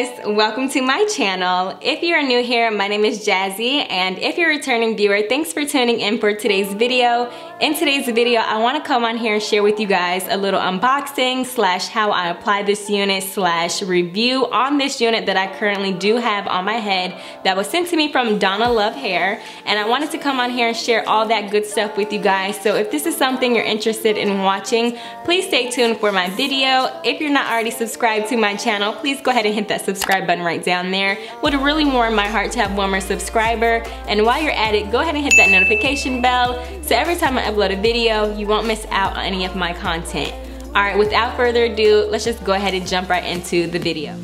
guys, welcome to my channel. If you are new here, my name is Jazzie, and if you're a returning viewer, thanks for tuning in for today's video. In today's video, I want to come on here and share with you guys a little unboxing slash how I apply this unit slash review on this unit that I currently do have on my head that was sent to me from DONALOVE Hair, and I wanted to come on here and share all that good stuff with you guys. So if this is something you're interested in watching, please stay tuned for my video. If you're not already subscribed to my channel, please go ahead and hit that subscribe button right down there. It would really warm my heart to have one more subscriber, and while you're at it, go ahead and hit that notification bell so every time I upload a video, you won't miss out on any of my content. Alright, without further ado, let's just go ahead and jump right into the video.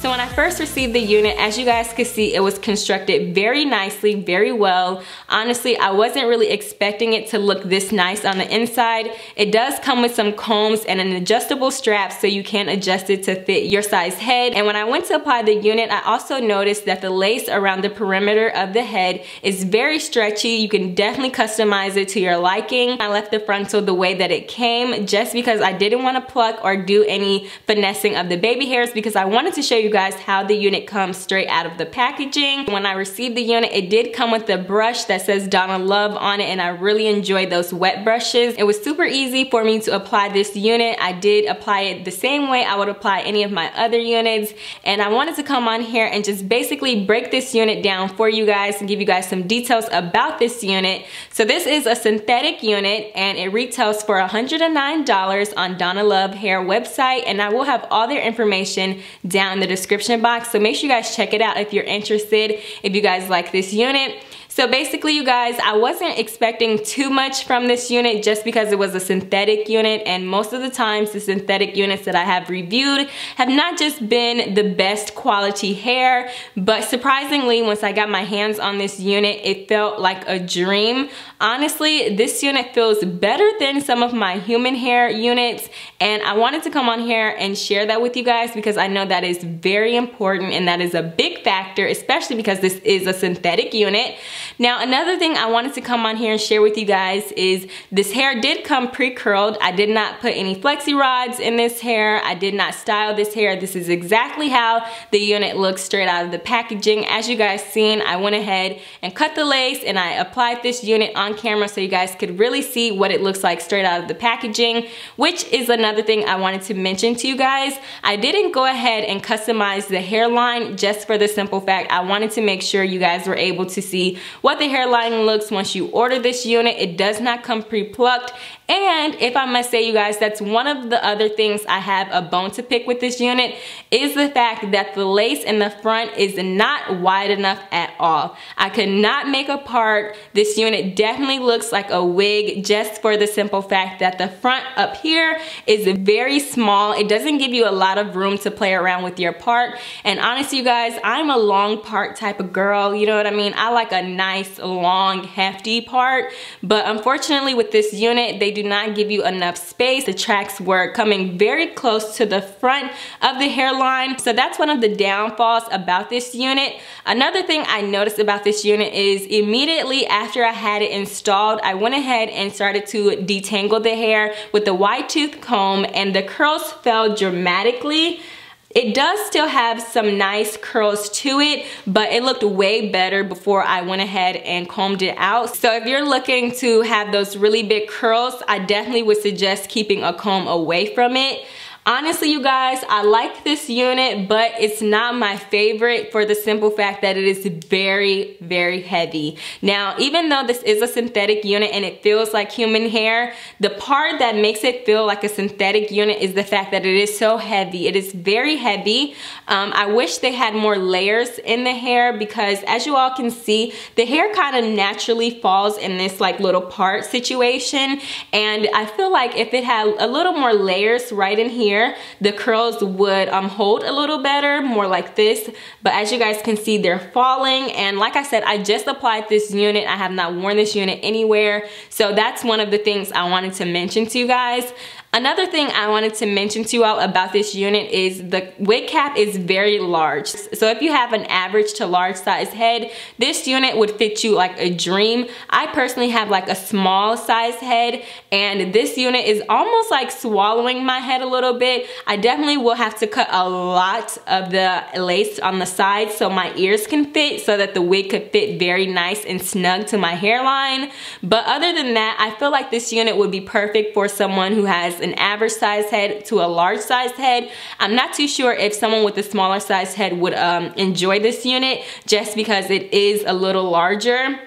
So when I first received the unit, as you guys could see, it was constructed very nicely, very well. Honestly, I wasn't really expecting it to look this nice on the inside. It does come with some combs and an adjustable strap so you can adjust it to fit your size head. And when I went to apply the unit, I also noticed that the lace around the perimeter of the head is very stretchy. You can definitely customize it to your liking. I left the frontal the way that it came just because I didn't want to pluck or do any finessing of the baby hairs, because I wanted to show you guys how the unit comes straight out of the packaging. When I received the unit, it did come with a brush that says DONALOVE on it, and I really enjoyed those wet brushes. It was super easy for me to apply this unit. I did apply it the same way I would apply any of my other units, and I wanted to come on here and just basically break this unit down for you guys and give you guys some details about this unit. So this is a synthetic unit, and it retails for $109 on DONALOVE Hair website, and I will have all their information down in the description box, so make sure you guys check it out if you're interested, if you guys like this unit. So basically, you guys, I wasn't expecting too much from this unit just because it was a synthetic unit, and most of the times the synthetic units that I have reviewed have not just been the best quality hair, but surprisingly, once I got my hands on this unit, it felt like a dream. Honestly, this unit feels better than some of my human hair units, and I wanted to come on here and share that with you guys because I know that is very important and that is a big factor, especially because this is a synthetic unit. Now, another thing I wanted to come on here and share with you guys is this hair did come pre-curled. I did not put any flexi rods in this hair. I did not style this hair. This is exactly how the unit looks straight out of the packaging. As you guys seen, I went ahead and cut the lace and I applied this unit on camera so you guys could really see what it looks like straight out of the packaging, which is another thing I wanted to mention to you guys. I didn't go ahead and customize the hairline just for the simple fact I wanted to make sure you guys were able to see what the hairline looks once you order this unit. It does not come pre-plucked, and if I must say, you guys, that's one of the other things I have a bone to pick with this unit is the fact that the lace in the front is not wide enough at all. I could not make a part. This unit definitely looks like a wig just for the simple fact that the front up here is very small. It doesn't give you a lot of room to play around with your part, and honestly, you guys, I'm a long part type of girl, you know what I mean? I like a nice, long, hefty part, but unfortunately with this unit, they do not give you enough space. The tracks were coming very close to the front of the hairline, so that's one of the downfalls about this unit. Another thing I noticed about this unit is immediately after I had it installed, I went ahead and started to detangle the hair with the wide tooth comb, and the curls fell dramatically. It does still have some nice curls to it, but it looked way better before I went ahead and combed it out. So if you're looking to have those really big curls, I definitely would suggest keeping a comb away from it. Honestly, you guys, I like this unit, but it's not my favorite for the simple fact that it is very, very heavy. Now, even though this is a synthetic unit and it feels like human hair, the part that makes it feel like a synthetic unit is the fact that it is so heavy. It is very heavy. I wish they had more layers in the hair because as you all can see, the hair kind of naturally falls in this like little part situation. And I feel like if it had a little more layers right in here, the curls would hold a little better, more like this. But as you guys can see, they're falling, and like I said, I just applied this unit. I have not worn this unit anywhere, so that's one of the things I wanted to mention to you guys. Another thing I wanted to mention to you all about this unit is the wig cap is very large. So if you have an average to large size head, this unit would fit you like a dream. I personally have like a small size head, and this unit is almost like swallowing my head a little bit. I definitely will have to cut a lot of the lace on the sides so my ears can fit, so that the wig could fit very nice and snug to my hairline. But other than that, I feel like this unit would be perfect for someone who has an average size head to a large size head. I'm not too sure if someone with a smaller size head would enjoy this unit just because it is a little larger.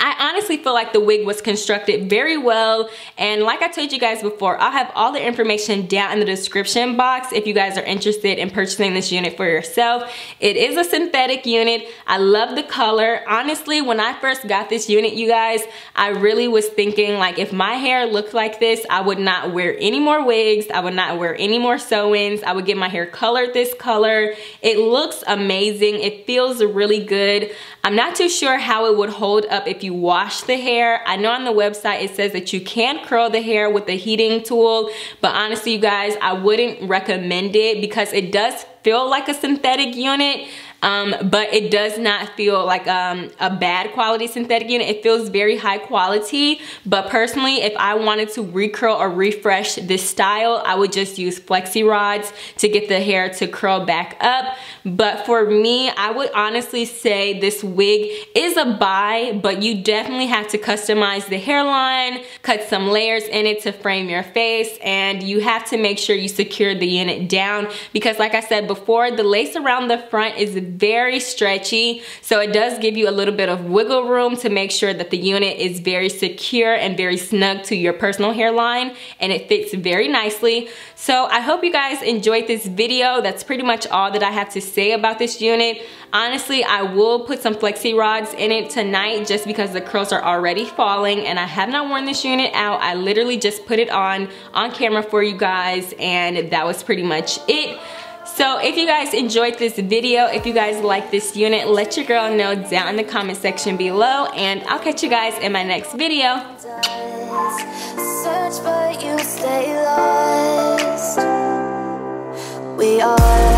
I honestly feel like the wig was constructed very well, and like I told you guys before, I'll have all the information down in the description box if you guys are interested in purchasing this unit for yourself. It is a synthetic unit. I love the color. Honestly, when I first got this unit, you guys, I really was thinking like if my hair looked like this, I would not wear any more wigs. I would not wear any more sew-ins. I would get my hair colored this color. It looks amazing. It feels really good. I'm not too sure how it would hold up if you wash the hair. I know on the website it says that you can curl the hair with a heating tool, but honestly, you guys, I wouldn't recommend it because it does feel like a synthetic unit. But it does not feel like a bad quality synthetic unit. It feels very high quality, but personally, if I wanted to recurl or refresh this style, I would just use flexi rods to get the hair to curl back up. But for me, I would honestly say this wig is a buy, but you definitely have to customize the hairline, cut some layers in it to frame your face, and you have to make sure you secure the unit down because like I said before, the lace around the front is very stretchy, so it does give you a little bit of wiggle room to make sure that the unit is very secure and very snug to your personal hairline, and it fits very nicely. So I hope you guys enjoyed this video. That's pretty much all that I have to say about this unit. Honestly, I will put some flexi rods in it tonight just because the curls are already falling, and I have not worn this unit out. I literally just put it on camera for you guys, and that was pretty much it. So if you guys enjoyed this video, if you guys like this unit, let your girl know down in the comment section below, and I'll catch you guys in my next video. Search but you stay lost. We are